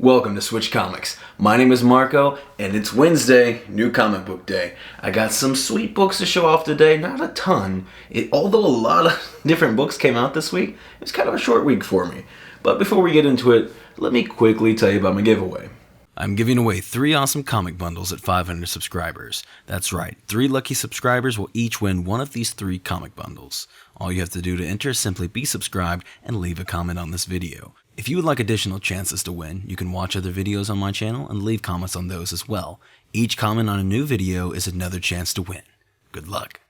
Welcome to Switch Comics. My name is Marco, and it's Wednesday, new comic book day. I got some sweet books to show off today, not a ton. Although a lot of different books came out this week, it's kind of a short week for me. But before we get into it, let me quickly tell you about my giveaway. I'm giving away 3 awesome comic bundles at 500 subscribers. That's right, 3 lucky subscribers will each win one of these 3 comic bundles. All you have to do to enter is simply be subscribed and leave a comment on this video. If you would like additional chances to win, you can watch other videos on my channel and leave comments on those as well. Each comment on a new video is another chance to win. Good luck.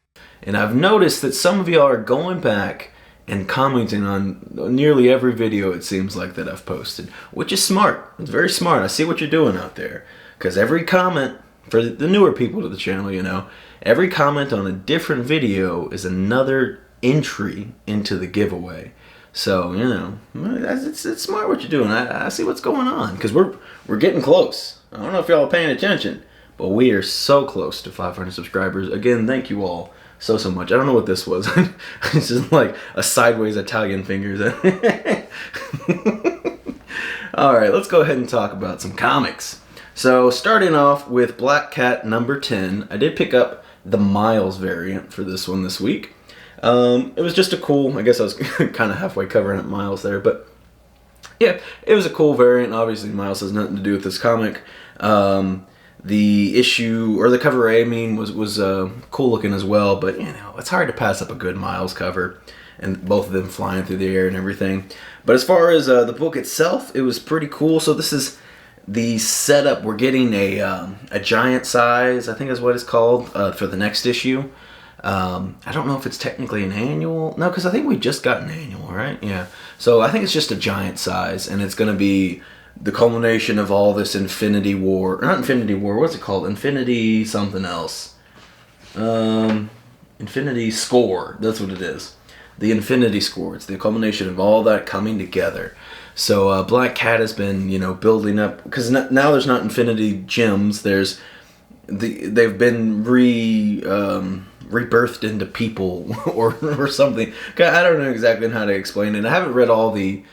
And I've noticed that some of y'all are going back and commenting on nearly every video, it seems like, that I've posted, which is smart. It's very smart. I see what you're doing out there. Because every comment, for the newer people to the channel, you know, every comment on a different video is another entry into the giveaway. So, you know, it's smart what you're doing. I see what's going on, because we're getting close. I don't know if y'all are paying attention, but we are so close to 500 subscribers. Again, thank you all so much. I don't know what this was. It's just like a sideways Italian fingers. Alright, let's go ahead and talk about some comics. So, starting off with Black Cat number 10, I did pick up the Miles variant for this one this week. It was just a cool, I guess I was kind of halfway covering up Miles there, but yeah, it was a cool variant. Obviously, Miles has nothing to do with this comic. The issue, or the cover A, was cool looking as well, but, you know, it's hard to pass up a good Miles cover, and both of them flying through the air and everything. But as far as the book itself, it was pretty cool. So this is the setup. We're getting a giant size, I think is what it's called, for the next issue. I don't know if it's technically an annual. No, because I think we just got an annual, right? Yeah. So I think it's just a giant size, and it's going to be the culmination of all this Infinity War. Not Infinity War, what's it called? Infinity something else. Infinity Score. That's what it is. The Infinity Score. It's the culmination of all that coming together. So Black Cat has been, you know, building up, because now there's not Infinity Gems. They've been rebirthed into people or something. I don't know exactly how to explain it. I haven't read all the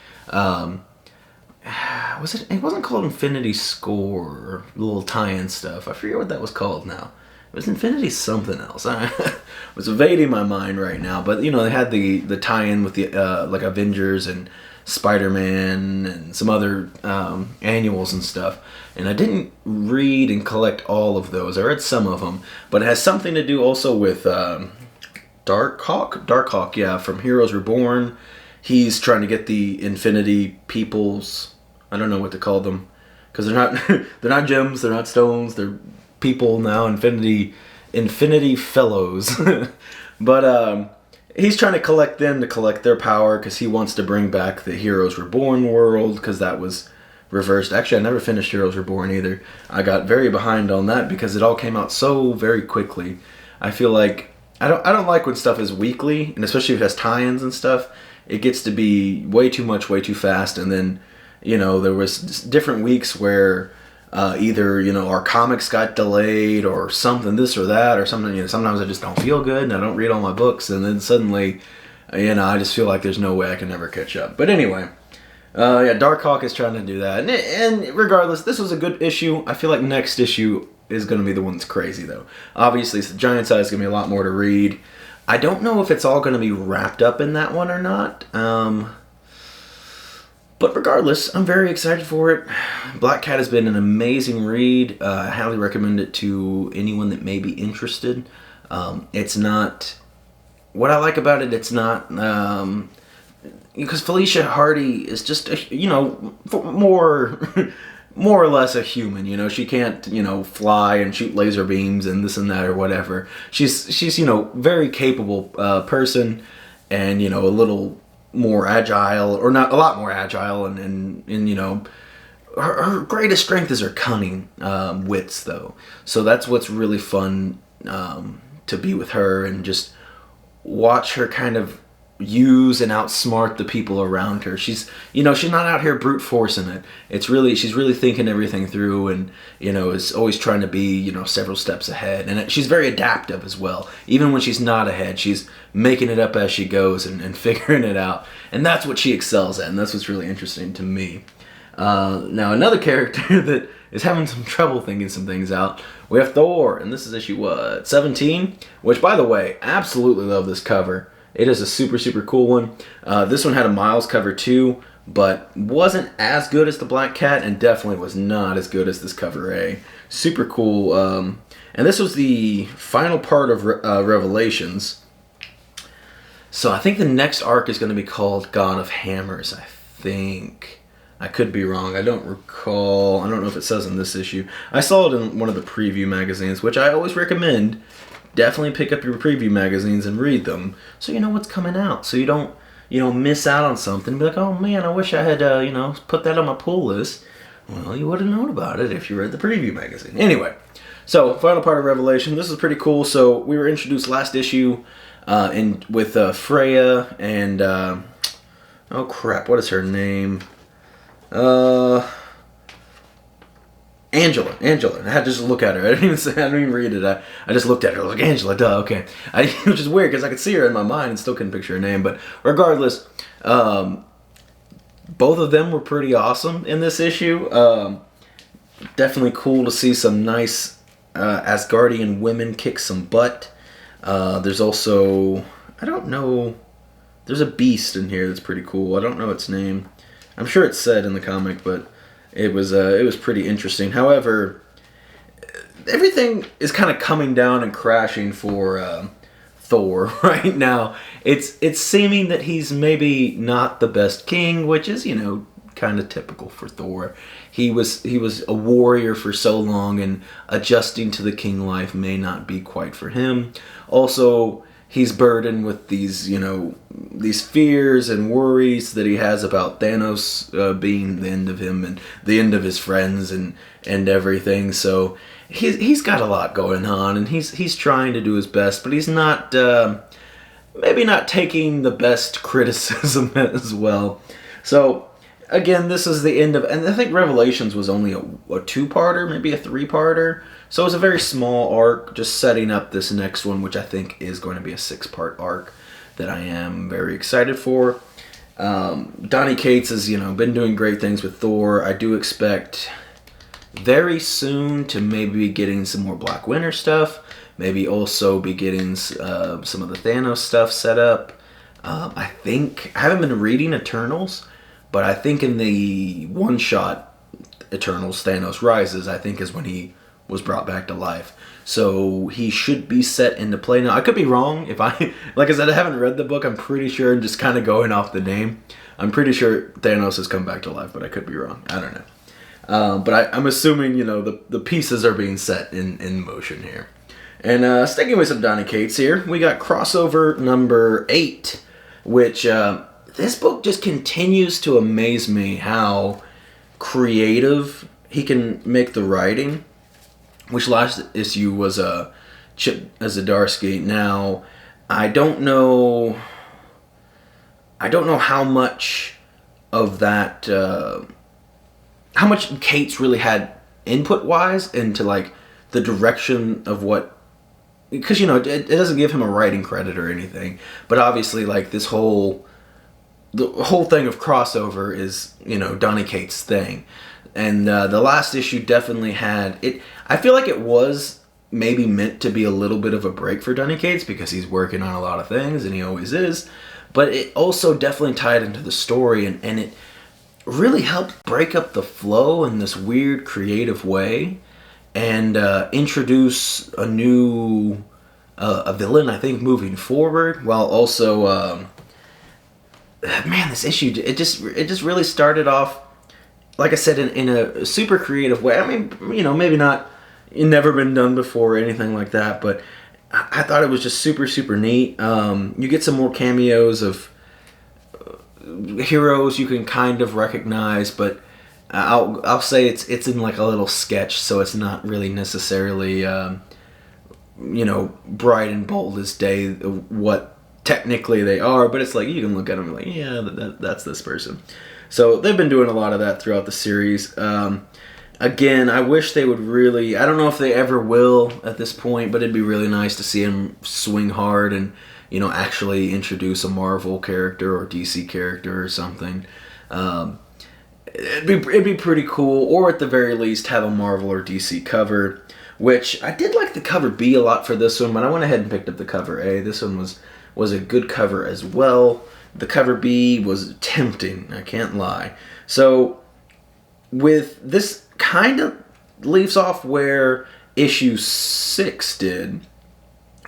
it wasn't called Infinity Score or little tie-in stuff. I forget what that was called now. It was Infinity something else. It was evading my mind right now, but you know, they had the tie-in with the like Avengers and Spider-Man and some other annuals and stuff. And I didn't read and collect all of those. I read some of them, but it has something to do also with Darkhawk, yeah, from Heroes Reborn. He's trying to get the Infinity Peoples. I don't know what to call them, because they're not gems, they're not stones, they're people now. Infinity Fellows. But he's trying to collect them to collect their power, because he wants to bring back the Heroes Reborn world, because that was reversed. Actually, I never finished Heroes Reborn either. I got very behind on that because it all came out so very quickly. I feel like I don't like when stuff is weekly, and especially if it has tie-ins and stuff. It gets to be way too much, way too fast, and then, you know, there was different weeks where either, you know, our comics got delayed or something, this or that, or something. You know, sometimes I just don't feel good and I don't read all my books, and then suddenly, you know, I just feel like there's no way I can ever catch up. But anyway, yeah, Darkhawk is trying to do that, and regardless, this was a good issue. I feel like next issue is going to be the one that's crazy, though. Obviously, it's the giant size, going to be a lot more to read. I don't know if it's all going to be wrapped up in that one or not. But regardless, I'm very excited for it. Black Cat has been an amazing read. I highly recommend it to anyone that may be interested. It's not... What I like about it, it's not... because Felicia Hardy is just, you know, more or less a human. You know, she can't, you know, fly and shoot laser beams and this and that or whatever. She's you know, very capable person, and, you know, a little more agile, or not a lot more agile, and you know, her greatest strength is her cunning wits, though. So that's what's really fun to be with her and just watch her kind of use and outsmart the people around her. She's, you know, she's not out here brute forcing it. It's really, she's really thinking everything through, and, you know, is always trying to be, you know, several steps ahead. And she's very adaptive as well. Even when she's not ahead, she's making it up as she goes and figuring it out. And that's what she excels at, and that's what's really interesting to me. Now, another character that is having some trouble thinking some things out, we have Thor, and this is issue, what, 17? Which, by the way, absolutely love this cover. It is a super, super cool one. This one had a Miles cover too, but wasn't as good as the Black Cat, and definitely was not as good as this cover A. Super cool. And this was the final part of Revelations. So I think the next arc is going to be called God of Hammers, I think. I could be wrong. I don't recall. I don't know if it says in this issue. I saw it in one of the preview magazines, which I always recommend. Definitely pick up your preview magazines and read them so you know what's coming out. So you don't, miss out on something. Be like, oh man, I wish I had, put that on my pull list. Well, you would have known about it if you read the preview magazine. Anyway, so final part of Revelation. This is pretty cool. So we were introduced last issue with Freya and oh crap, what is her name? Angela. I had to just look at her. I didn't even read it. I just looked at her. I was like, Angela, duh, okay. Which is weird because I could see her in my mind and still couldn't picture her name. But regardless, both of them were pretty awesome in this issue. Definitely cool to see some nice Asgardian women kick some butt. There's also, I don't know, there's a beast in here that's pretty cool. I don't know its name. I'm sure it's said in the comic, but it was pretty interesting. However, everything is kind of coming down and crashing for Thor right now. It's seeming that he's maybe not the best king, which is, kind of typical for Thor. He was a warrior for so long, and adjusting to the king life may not be quite for him. Also, he's burdened with these fears and worries that he has about Thanos being the end of him and the end of his friends and everything. So he's got a lot going on, and he's trying to do his best, but he's not maybe not taking the best criticism as well. So again, this is the end of, and I think Revelations was only a two-parter, maybe a three-parter. So it was a very small arc, just setting up this next one, which I think is going to be a 6-part arc that I am very excited for. Donny Cates has, been doing great things with Thor. I do expect very soon to maybe be getting some more Black Winter stuff. Maybe also be getting some of the Thanos stuff set up. I haven't been reading Eternals, but I think in the one-shot Eternals, Thanos Rises, I think is when he was brought back to life. So he should be set into play. Now, I could be wrong. Like I said, I haven't read the book. I'm pretty sure, and just kind of going off the name, I'm pretty sure Thanos has come back to life, but I could be wrong. I don't know. But I'm assuming, the pieces are being set in motion here. And sticking with some Donny Cates here, we got crossover number 8, which this book just continues to amaze me how creative he can make the writing. Which last issue was Chip Zdarsky. Now, I don't know how much of that, how much Cates really had input-wise into like the direction of what, because it doesn't give him a writing credit or anything, but obviously like the whole thing of crossover is Donny Cates' thing. And the last issue definitely had it. I feel like it was maybe meant to be a little bit of a break for Donny Cates because he's working on a lot of things, and he always is. But it also definitely tied into the story, and it really helped break up the flow in this weird, creative way, and introduce a new a villain, I think, moving forward, while also man, this issue it just really started off, like I said, in a super creative way. I mean, maybe not, never been done before or anything like that, but I thought it was just super, super neat. You get some more cameos of heroes you can kind of recognize, but I'll say it's in like a little sketch, so it's not really necessarily bright and bold as day what technically they are, but it's like you can look at them and be like, yeah, that's this person. So they've been doing a lot of that throughout the series. Again, I wish they would really, I don't know if they ever will at this point, but it'd be really nice to see them swing hard and, actually introduce a Marvel character or DC character or something. it'd be pretty cool, or at the very least have a Marvel or DC cover, which I did like the cover B a lot for this one, but I went ahead and picked up the cover A. This one was a good cover as well. The cover B was tempting, I can't lie. So with this, kind of leaves off where issue 6 did,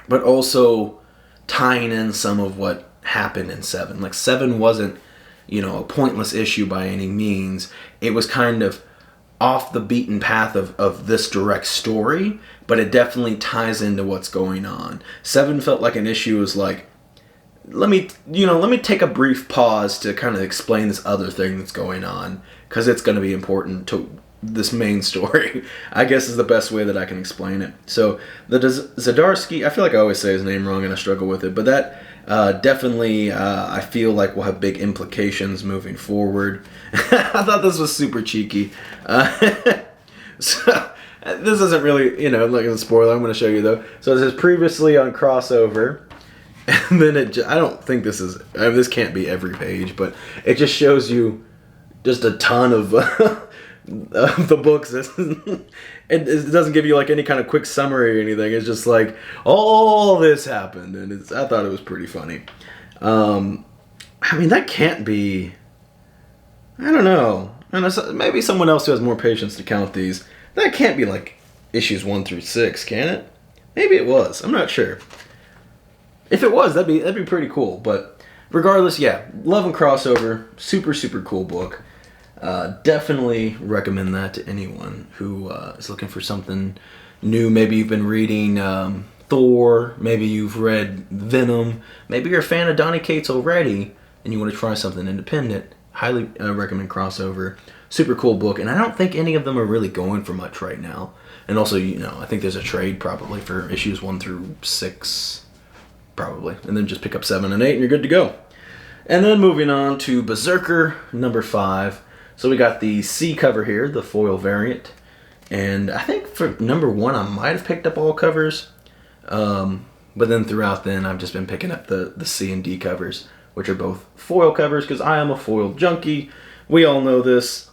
but also tying in some of what happened in 7. Like 7 wasn't, a pointless issue by any means. It was kind of off the beaten path of this direct story, but it definitely ties into what's going on. 7 felt like an issue was like, let me take a brief pause to kind of explain this other thing that's going on, because it's going to be important to this main story, I guess is the best way that I can explain it. So the Zdarsky, I feel like I always say his name wrong and I struggle with it, but that definitely I feel like will have big implications moving forward. I thought this was super cheeky. So this isn't really, like a spoiler, I'm going to show you though. So it says previously on crossover, and then I don't think this is, this can't be every page, but it just shows you just a ton of the books. It doesn't give you like any kind of quick summary or anything. It's just like all this happened, and I thought it was pretty funny. That can't be. I don't know. Maybe someone else who has more patience to count these. That can't be like issues 1 through 6, can it? Maybe it was. I'm not sure. If it was, that'd be pretty cool. But regardless, yeah, love and crossover. Super, super cool book. Definitely recommend that to anyone who is looking for something new. Maybe you've been reading Thor. Maybe you've read Venom. Maybe you're a fan of Donny Cates already and you want to try something independent. Highly recommend crossover. Super cool book. And I don't think any of them are really going for much right now. And also, I think there's a trade probably for issues 1 through 6. Probably. And then just pick up 7 and 8 and you're good to go. And then moving on to Berserker number 5. So we got the C cover here, the foil variant. And I think for number 1 I might have picked up all covers. But then throughout then I've just been picking up the C and D covers, which are both foil covers because I am a foil junkie. We all know this.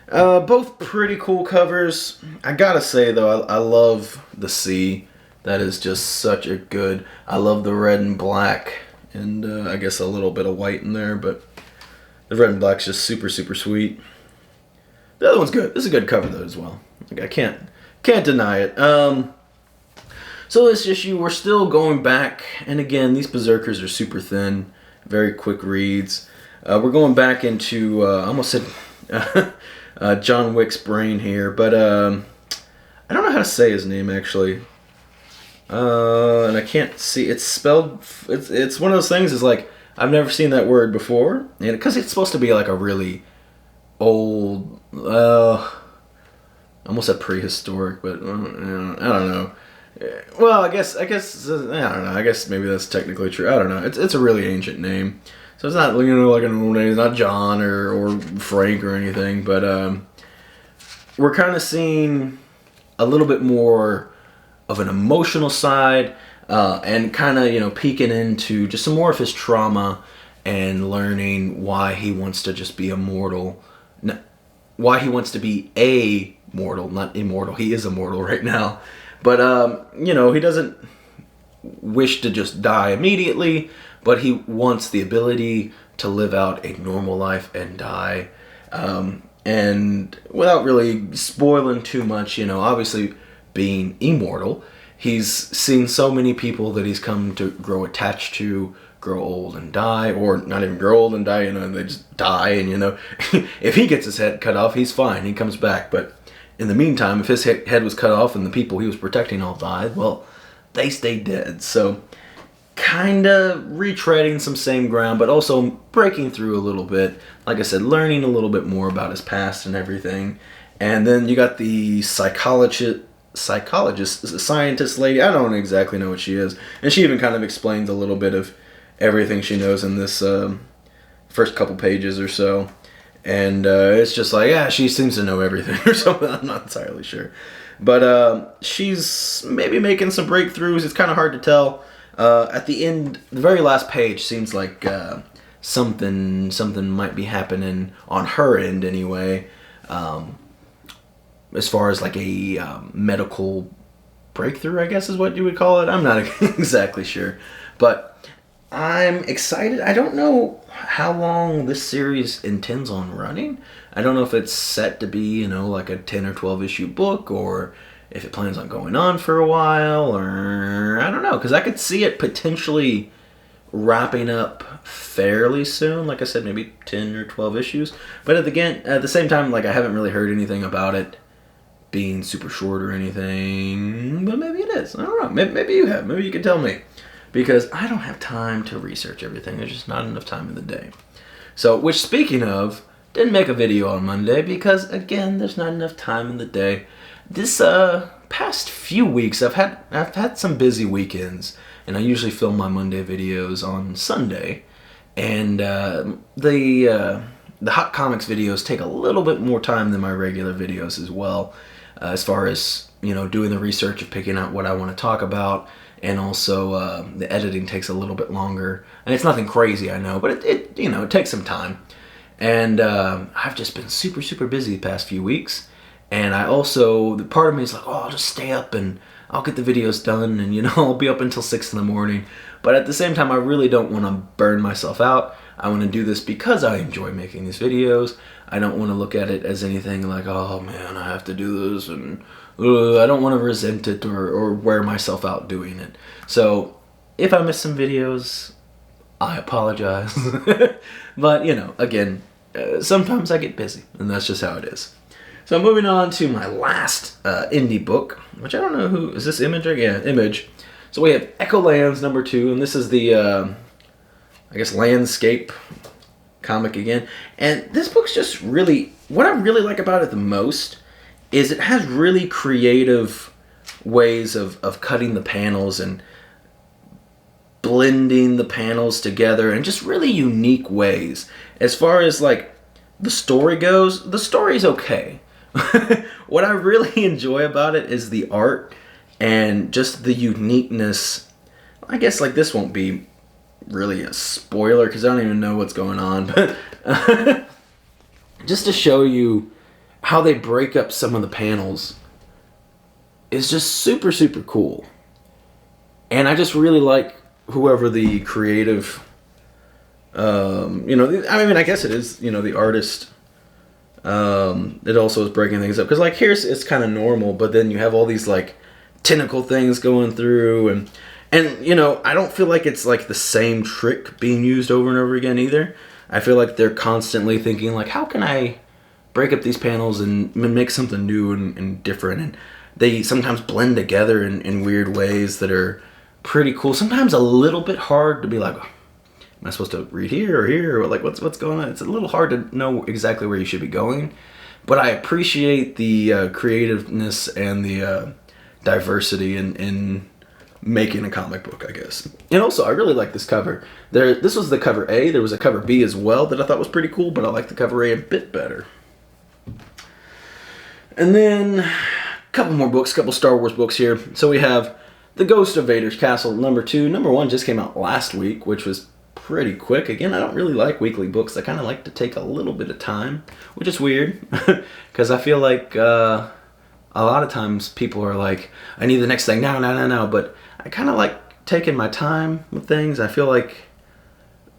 Both pretty cool covers. I gotta say though, I love the C. That is just such a good. I love the red and black, and I guess a little bit of white in there, but the red and black's just super, super sweet. The other one's good. This is a good cover though as well. Like, I can't deny it. So this issue, we're still going back, and again, these Berserkers are super thin, very quick reads. We're going back into I almost said John Wick's brain here, but I don't know how to say his name actually. And I can't see. It's spelled. It's one of those things. Is like I've never seen that word before, and because it's supposed to be like a really old, almost a prehistoric, but I don't know. Well, I guess I don't know. I guess maybe that's technically true. I don't know. It's a really ancient name, so it's not like an old name. It's not John or Frank or anything, but we're kind of seeing a little bit more of an emotional side, and kind of peeking into just some more of his trauma and learning why he wants to just be immortal, why he wants to be a mortal, not immortal. He is immortal right now, but he doesn't wish to just die immediately, but he wants the ability to live out a normal life and die, and without really spoiling too much, obviously being immortal, he's seen so many people that he's come to grow attached to, grow old and die, or not even grow old and die, they just die, and if he gets his head cut off, he's fine, he comes back, but in the meantime, if his head was cut off and the people he was protecting all died, well, they stayed dead. So kind of retreading some same ground, but also breaking through a little bit, like I said, learning a little bit more about his past and everything. And then you got the scientist lady. I don't exactly know what she is, and she even kind of explains a little bit of everything she knows in this first couple pages or so, and it's just like, yeah, she seems to know everything or something. I'm not entirely sure, but she's maybe making some breakthroughs. It's kind of hard to tell. At the end, the very last page seems like something might be happening on her end anyway, as far as like a medical breakthrough, I guess is what you would call it. I'm not exactly sure, but I'm excited. I don't know how long this series intends on running. I don't know if it's set to be, like a 10 or 12 issue book, or if it plans on going on for a while, or I don't know, because I could see it potentially wrapping up fairly soon. Like I said, maybe 10 or 12 issues. But at the same time, like, I haven't really heard anything about it being super short or anything. But maybe it is. I don't know. Maybe you have. Maybe you can tell me. Because I don't have time to research everything. There's just not enough time in the day. So, which, speaking of, didn't make a video on Monday because, again, there's not enough time in the day. This past few weeks, I've had some busy weekends, and I usually film my Monday videos on Sunday. And the Hot Comics videos take a little bit more time than my regular videos as well, as far as, doing the research of picking out what I want to talk about. And also, the editing takes a little bit longer. And it's nothing crazy, I know, but it takes some time. And I've just been super, super busy the past few weeks. And I also, the part of me is like, I'll just stay up and I'll get the videos done. And, I'll be up until 6 in the morning. But at the same time, I really don't want to burn myself out. I want to do this because I enjoy making these videos. I don't want to look at it as anything like, oh man, I have to do this, and I don't want to resent it or wear myself out doing it. So if I miss some videos, I apologize. But, again, sometimes I get busy, and that's just how it is. So moving on to my last indie book, which I don't know who, is this Image? Yeah, Image. So we have Echolands #2, and this is the, I guess, landscape comic again. And this book's just really, what I really like about it the most is it has really creative ways of cutting the panels and blending the panels together in just really unique ways. As far as, like, the story goes, the story's okay. What I really enjoy about it is the art and just the uniqueness. I guess, like, this won't be really a spoiler because I don't even know what's going on, but just to show you how they break up some of the panels is just super, super cool. And I just really like whoever the creative, I guess it is, the artist. It also is breaking things up because, like, here's it's kind of normal, but then you have all these, like, tentacle things going through, and I don't feel like it's like the same trick being used over and over again either. I feel like they're constantly thinking, like, how can I break up these panels and make something new and different? And they sometimes blend together in weird ways that are pretty cool. Sometimes a little bit hard to be like, am I supposed to read here or here? Or like, what's going on? It's a little hard to know exactly where you should be going. But I appreciate the creativeness and the diversity in making a comic book, I guess. And also, I really like this cover. This was the cover A. There was a cover B as well that I thought was pretty cool, but I like the cover A a bit better. And then a couple more books, a couple Star Wars books here. So we have The Ghost of Vader's Castle #2. #1 just came out last week, which was pretty quick. Again, I don't really like weekly books. I kind of like to take a little bit of time, which is weird because I feel like a lot of times people are like, I need the next thing now. But I kind of like taking my time with things. I feel like,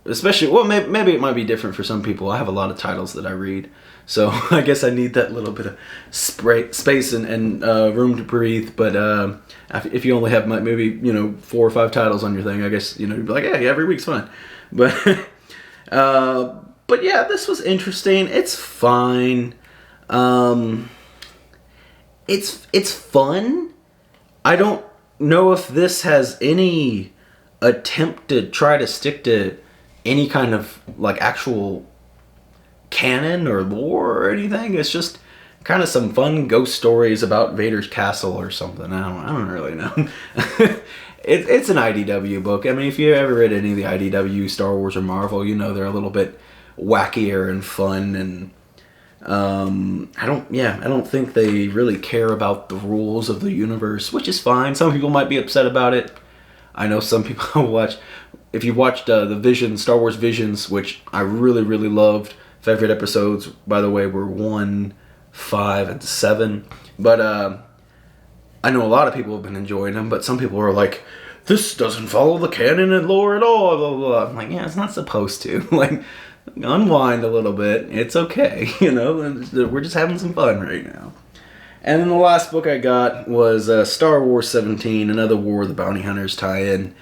especially, well, maybe it might be different for some people. I have a lot of titles that I read, so I guess I need that little bit of space and room to breathe. But if you only have maybe 4 or 5 titles on your thing, I guess you'd be like, yeah, every week's fine. But but yeah, this was interesting. It's fine. It's fun. I don't know if this has any attempt to try to stick to any kind of like actual canon or lore or anything. It's just kind of some fun ghost stories about Vader's castle or something. I don't really know. It's an IDW book. I mean, if you ever read any of the IDW, Star Wars or Marvel, they're a little bit wackier and fun, and I don't think they really care about the rules of the universe, which is fine. Some people might be upset about it. I know some people watch. If you watched the Vision, Star Wars Visions, which I really, really loved. Favorite episodes, by the way, were 1, 5, and 7. But I know a lot of people have been enjoying them, but some people are like, this doesn't follow the canon and lore at all, blah, blah, blah. I'm like, yeah, it's not supposed to. Like, unwind a little bit. It's okay, you know? We're just having some fun right now. And then the last book I got was Star Wars 17, another War of the Bounty Hunters tie-in.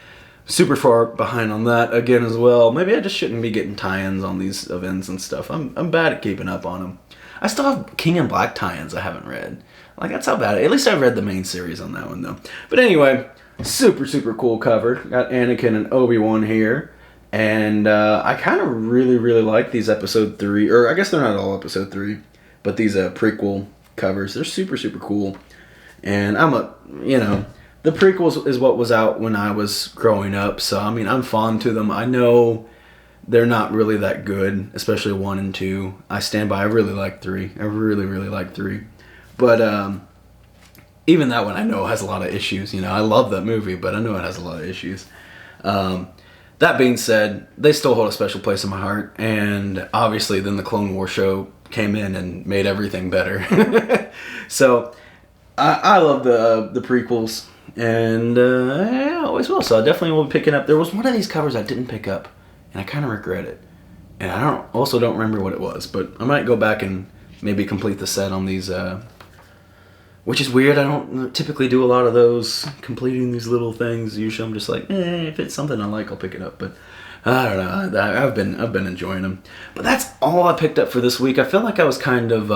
Super far behind on that again as well. Maybe I just shouldn't be getting tie-ins on these events and stuff. I'm bad at keeping up on them. I still have King and Black tie-ins I haven't read. Like, that's how bad. At least I've read the main series on that one, though. But anyway, super, super cool cover. Got Anakin and Obi-Wan here. And I kind of really, really like these episode 3. Or I guess they're not all episode 3. But these prequel covers. They're super, super cool. And the prequels is what was out when I was growing up. So, I mean, I'm fond to them. I know they're not really that good, especially 1 and 2. I stand by. I really like 3. I really, really like 3. But even that one I know has a lot of issues. You know, I love that movie, but I know it has a lot of issues. That being said, they still hold a special place in my heart. And obviously then the Clone Wars show came in and made everything better. So I love the prequels. And I always will. So I definitely will be picking up. There was one of these covers I didn't pick up. And I kind of regret it. And I don't remember what it was. But I might go back and maybe complete the set on these, which is weird. I don't typically do a lot of those, completing these little things. Usually I'm just like, if it's something I like, I'll pick it up. But I don't know. I've been enjoying them. But that's all I picked up for this week. I feel like I was kind of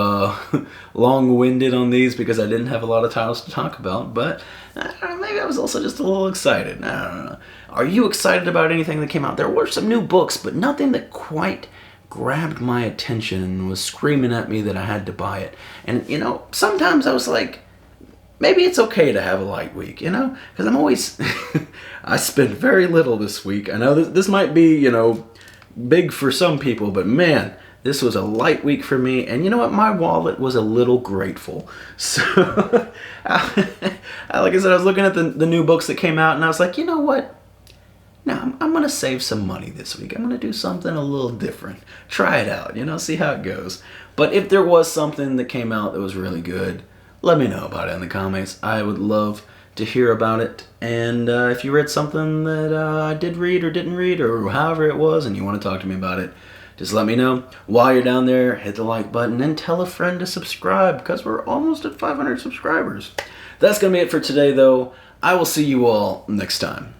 long-winded on these because I didn't have a lot of titles to talk about. But maybe I was also just a little excited. I don't know. Are you excited about anything that came out? There were some new books, but nothing that quite grabbed my attention and was screaming at me that I had to buy it. And, you know, sometimes I was like, maybe it's okay to have a light week, you know? Because I'm always... I spent very little this week. I know this might be, you know, big for some people, but man, this was a light week for me. And you know what? My wallet was a little grateful. So, like I said, I was looking at the new books that came out, and I was like, you know what? Now, I'm going to save some money this week. I'm going to do something a little different. Try it out, you know, see how it goes. But if there was something that came out that was really good, let me know about it in the comments. I would love to hear about it. And if you read something that I did read or didn't read or however it was and you want to talk to me about it, just let me know. While you're down there, hit the like button and tell a friend to subscribe because we're almost at 500 subscribers. That's going to be it for today, though. I will see you all next time.